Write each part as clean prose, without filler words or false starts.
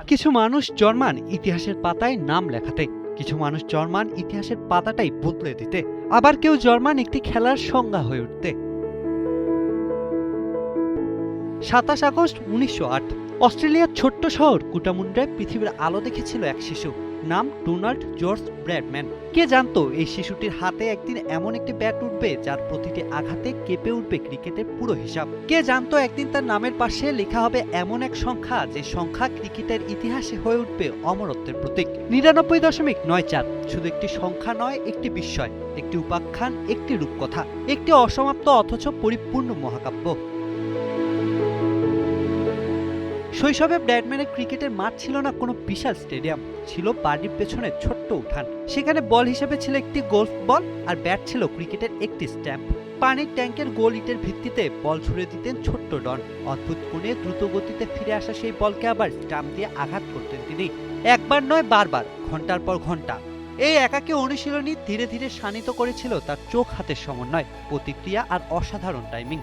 কিছু মানুষ জন্মান ইতিহাসের পাতায় নাম লেখাতে, কিছু মানুষ জন্মান ইতিহাসের পাতাটাই বদলে দিতে, আবার কেউ জন্মান একটি খেলার সংজ্ঞা হয়ে উঠতে। 27 আগস্ট 1908 অস্ট্রেলিয়ার ছোট্ট শহর কুটামুন্ডায় পৃথিবীর আলো দেখেছিল এক শিশু, নাম ডোনাল্ড জর্জ ব্র্যাডম্যান। কে জানতো এই শিশুটির হাতে একদিন এমন একটি ব্যাট উঠবে যার প্রতিটি আঘাতে কেঁপে উঠবে ক্রিকেটের পুরো হিসাব। কে জানতো একদিন তার নামের পাশে লেখা হবে এমন এক সংখ্যা যে সংখ্যা ক্রিকেটের ইতিহাসে হয়ে উঠবে অমরত্বের প্রতীক। 99.94 শুধু একটি সংখ্যা নয়, একটি বিস্ময়, একটি উপাখ্যান, একটি রূপকথা, একটি অসমাপ্ত অথচ পরিপূর্ণ মহাকাব্য। শৈশবে ব্র্যাডম্যানের ক্রিকেটের মাঠ ছিল না কোনো বিশাল স্টেডিয়াম, ছিল বাড়ির পেছনে ছোট্ট উঠান। সেখানে বল হিসেবে ছিল একটি গলফ বল, আর ব্যাট ছিল ক্রিকেটের একটি স্ট্যাম্প। পানির ট্যাঙ্কের গোল ইটের ভিত্তিতে বল ছুড়ে দিতেন ছোট্ট ডন। অদ্ভুত কোণে দ্রুত গতিতে ফিরে আসা সেই বলকে আবার স্টাম্প দিয়ে আঘাত করতেন তিনি, একবার নয় বারবার, ঘন্টার পর ঘন্টা। এই একাকী অনুশীলনী ধীরে ধীরে শানিত করেছিল তার চোখ হাতের সমন্বয়, প্রতিক্রিয়া আর অসাধারণ টাইমিং।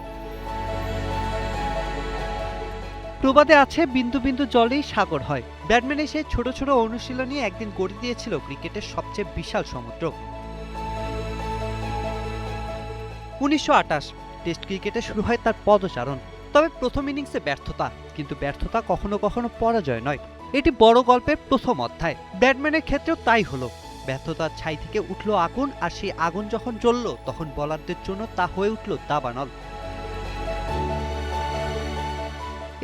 প্রবাদে আছে, বিন্দু বিন্দু জলেই সাগর হয়। ব্র্যাডম্যানের সেই ছোট ছোট অনুশীলনী একদিন গড়ে দিয়েছিল ক্রিকেটের সবচেয়ে বিশাল সমুদ্র। 1928 টেস্ট ক্রিকেটে শুরু হয় তার পদচারণ। তবে প্রথম ইনিংসে ব্যর্থতা, কিন্তু ব্যর্থতা কখনো কখনো পরাজয় নয়, এটি বড় গল্পের প্রথম অধ্যায়। ব্র্যাডম্যানের ক্ষেত্রেও তাই হলো। ব্যর্থতার ছাই থেকে উঠল আগুন, আর সেই আগুন যখন জ্বলল তখন বোলারদের জন্য তা হয়ে উঠল দাবানল।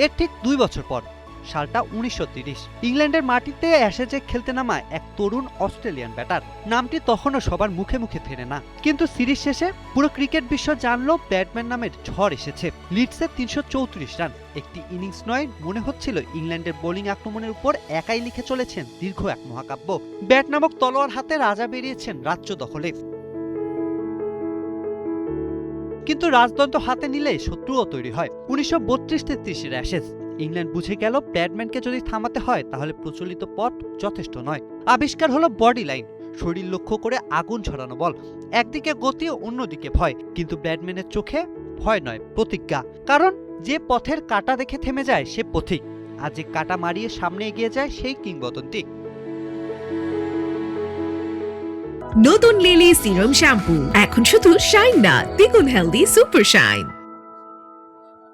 এর ঠিক 2 বছর পর, সালটা 1930, ইংল্যান্ডের মাটিতে অ্যাশেজে খেলতে নামা এক তরুণ অস্ট্রেলিয়ান ব্যাটার। নামটি তখনও সবার মুখে মুখে ফেরে না, কিন্তু সিরিজ শেষে পুরো ক্রিকেট বিশ্ব জানলো ব্র্যাডম্যান নামের ঝড় এসেছে। লিডসে 334 রান, একটি ইনিংস নয়, মনে হচ্ছিল ইংল্যান্ডের বোলিং আক্রমণের উপর একাই লিখে চলেছেন দীর্ঘ এক মহাকাব্য। ব্যাট নামক তলোয়ার হাতে রাজা বেরিয়েছেন রাজ্য দখলে। কিন্তু রাজদণ্ড হাতে নিলে শত্রুও তৈরি হয়। 1932-33 অ্যাশেজ। ইংল্যান্ড বুঝে গেল ব্র্যাডম্যানকে যদি থামাতে হয় তাহলে প্রচলিত পথ যথেষ্ট নয়। আবিষ্কার হলো বডি লাইন, শরীর লক্ষ্য করে আগুন ছড়ানো বল। একদিকে গতি, অন্যদিকে ভয়, কিন্তু ব্র্যাডম্যানের চোখে ভয় নয়, প্রতিজ্ঞা। কারণ যে পথের কাঁটা দেখে থেমে যায় সে পথিক, আর যে কাঁটা মারিয়ে সামনে এগিয়ে যায় সেই কিংবদন্তি। নতুন লিলি সিরাম শ্যাম্পু এখন শুধু শাইন না, দ্বিগুণ হেলদি সুপার শাইন।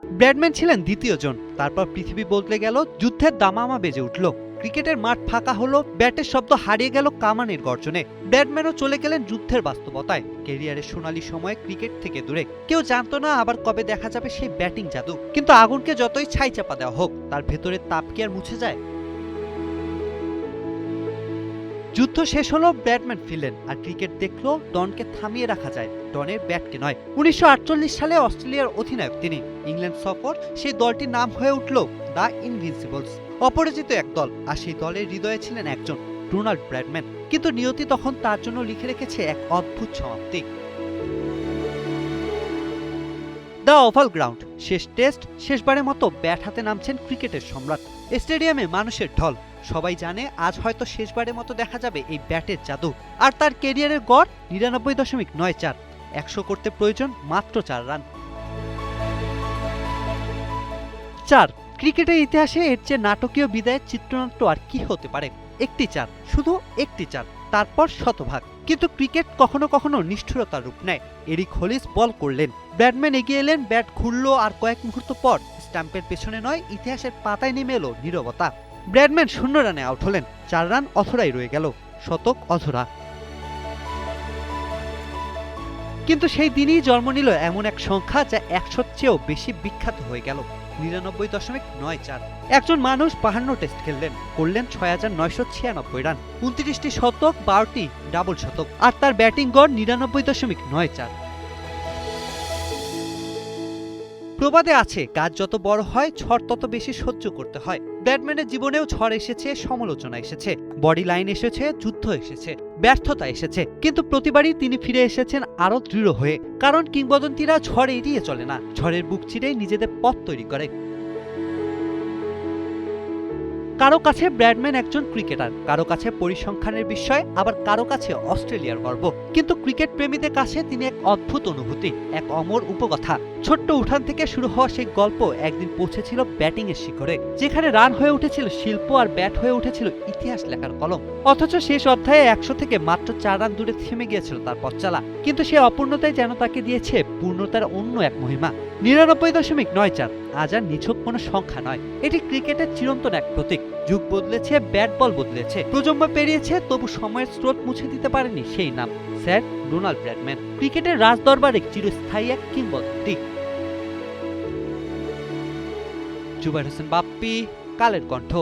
ব্র্যাডম্যান ছিলেন দ্বিতীয় জন। তারপর পৃথিবী বদলে গেল, যুদ্ধের দামামা বেজে উঠল, ক্রিকেটের মাঠ ফাঁকা হলো, ব্যাটের শব্দ হারিয়ে গেল কামানের গর্জনে। ব্র্যাডম্যানও চলে গেলেন যুদ্ধের বাস্তবতায়, ক্যারিয়ারের সোনালী সময় ক্রিকেট থেকে দূরে। কেউ জানতো না আবার কবে দেখা যাবে সেই ব্যাটিং জাদু। কিন্তু আগুনকে যতই ছাই চাপা দেওয়া হোক, তার ভেতরের তাপ কি আর মুছে যায়? যুদ্ধ শেষ হলো, ব্র্যাডম্যান ফিরলেন, আর ক্রিকেট দেখলো ডনকে থামিয়ে রাখা যায়, ডনের ব্যাটকে নয়। 1948 সালে অস্ট্রেলিয়ার অধিনায়ক তিনি। ইংল্যান্ড সফর, সেই দলটির নাম হয়ে উঠল দ্য ইনভিনসিবলস, অপরাজিত এক দল। আর সেই দলের হৃদয়ে ছিলেন একজন, ডোনাল্ড ব্র্যাডম্যান। কিন্তু নিয়তি তখন তার জন্য লিখে রেখেছে এক অদ্ভুত সমাপ্তি। দ্য ওভাল গ্রাউন্ড, শেষ টেস্ট, শেষবারের মতো ব্যাট হাতে নামছেন ক্রিকেটের সম্রাট। স্টেডিয়ামে মানুষের ঢল, সবাই জানে আজ হয়তো শেষবারের মতো দেখা যাবে এই ব্যাটের জাদু। আর তার ক্যারিয়ারের গড় 99.94, 100 করতে প্রয়োজন মাত্র 4 রান। 4, ক্রিকেটের ইতিহাসে এর চেয়ে নাটকীয় বিদায়ের চিত্রনাট্য আর কি হতে পারে? একটি 4, শুধু একটি 4, তারপর শতভাগ। কিন্তু ক্রিকেট কখনো কখনো নিষ্ঠুরতার রূপ নেয়। এরিক হলিস বল করলেন, ব্র্যাডম্যান এগিয়ে এলেন, ব্যাট ঘুরল, আর কয়েক মুহূর্ত পর স্ট্যাম্পের পেছনে নয়, ইতিহাসের পাতায় নেমে এলো নীরবতা। ব্র্যাডম্যান 0 রানে আউট হলেন, 4 রান অধরাই রয়ে গেল, শতক অধরা। কিন্তু সেই দিনই জন্ম নিল এমন এক সংখ্যা যা 100-র চেয়েও বেশি বিখ্যাত হয়ে গেল, 99.94। একজন মানুষ 52 টেস্ট খেললেন, করলেন 6,996 রান, 29টি শতক, 12টি ডাবল শতক, আর তার ব্যাটিং গড় 99.94। প্রবাদে আছে, গাছ যত বড় হয় ঝড় তত বেশি সহ্য করতে হয়। ব্র্যাডম্যানের জীবনেও ঝড় এসেছে, সমালোচনা এসেছে, বডি লাইন এসেছে, যুদ্ধ এসেছে, ব্যর্থতা এসেছে, কিন্তু প্রতিবারই তিনি ফিরে এসেছেন আরো দৃঢ় হয়ে। কারণ কিংবদন্তিরা ঝড় এড়িয়ে চলে না, ঝড়ের বুক চিরেই নিজেদের পথ তৈরি করে। কারো কাছে ব্র্যাডম্যান একজন ক্রিকেটার, কারো কাছে পরিসংখ্যানের বিষয়, আবার কারো কাছে অস্ট্রেলিয়ার গর্ব। কিন্তু ক্রিকেট প্রেমীদের কাছে তিনি এক অদ্ভুত অনুভূতি, এক অমর উপকথা। ছোট্ট উঠান থেকে শুরু হওয়া সেই গল্প একদিন পৌঁছেছিল ব্যাটিং এর শিখরে, যেখানে রান হয়ে উঠেছিল শিল্প আর ব্যাট হয়ে উঠেছিল ইতিহাস লেখার কলম। অথচ শেষ অধ্যায়ে 100 থেকে মাত্র 4 রান দূরে থেমে গিয়েছিল তার পথ চলা। কিন্তু সেই অপূর্ণতাই যেন তাকে দিয়েছে পূর্ণতার অন্য এক মহিমা। 99.94 আজ আর নিছক কোনো সংখ্যা নয়, এটি ক্রিকেটের চিরন্তন এক প্রতীক। যুগ বদলেছে, ব্যাট বল বদলেছে, প্রজন্ম পেরিয়েছে, তবু সময়ের স্রোত মুছে দিতে পারেনি সেই নাম, স্যার ডোনাল্ড ব্র্যাডম্যান। ক্রিকেটের রাজদরবারে চিরস্থায়ী এক কিংবদন্তি। জুবায়ের হোসেন বাপ্পি, কালের কণ্ঠ।